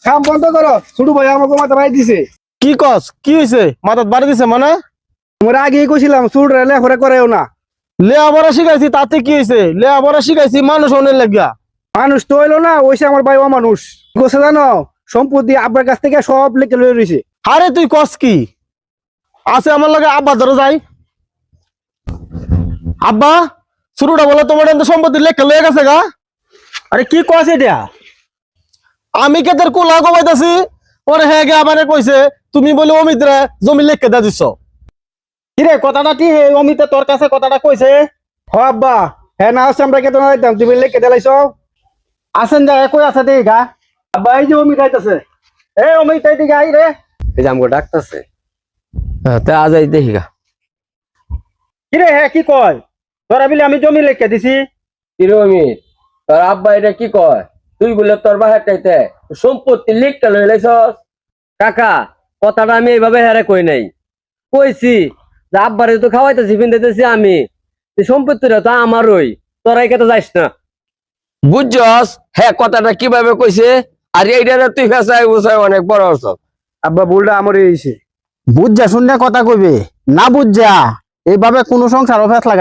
কাম বন্ধ করো, ছোট ভাই আমাকে মাথা বাড়ি দিছে। কি কস কি হয়েছে মাথাত বাড়ি দিছে মানে? তোমার আগেই কইছিলাম ছোট লেখাপড়া করেও না। লেখাপড়া শিখাইছি তাতে কি হয়েছে? লেখাপড়া শিখাইছি মানুষ অনেক লাগিয়া। মানুষ তো হইলো না, ওইসে আমার ভাই মানুষ কোসে জানো, সম্পত্তি আব্বার কাছ থেকে সব লেখে লয়ে রয়েছে। আরে তুই কস কি? আছে আমার লাগে আব্বা ধরে যাই। আব্বা শুরুটা বলে তোমার এত সম্পত্তি লেখা লয়ে গেছে গা। আরে কি কস এটা? আমি কে তোর কুলা কমাইতেছি ওরে হ্যাঁ গে আমারে কইছে তুমি বলে অমিতরা জমি লেখকে দা দিছ। কিরে কথাটা কি অমিতে তোর কাছে কথাটা কইছে? হ আব্বা, হ্যাঁ না আসছে আমরা কেতন দিতাম, তুমি লেখকে দিলাইছ। আসেন যা কই আছে দেই গা। আব্বা এই যে অমিত আইতাছে। এ অমিত এইদিকে আই রে। এই যে আমগো ডাকতেছে তা আজ আই দেখি গা। কিরে হ্যাঁ কি কয়? তোরা বিলে আমি জমি লেখকে দিছি। কিরে অমিত, তোর আব্বা এটা কি কয়? তুই বলে তোর বাহার চাইতে সম্পত্তি লিখটা লই লাইছস। কাকা কথাটা আমি এইভাবে হেরে কই নাই, কইছি যে আব্বারে তো খাওয়াইতেছি পিন্দাইতেছি আমি, সম্পত্তিটা তো আমারই, তোরাই কেটে যাইস না। বুঝছস হ্যাঁ কথাটা কিভাবে কইছে? আর এইটা তুই ফেসাই বুঝাই অনেক বড় অর্থ। আব্বা ভুলটা আমারই হইছে। বুঝা শুনে কথা কইবে না, বুঝা এইভাবে কোনো সংসার ফেস লাগে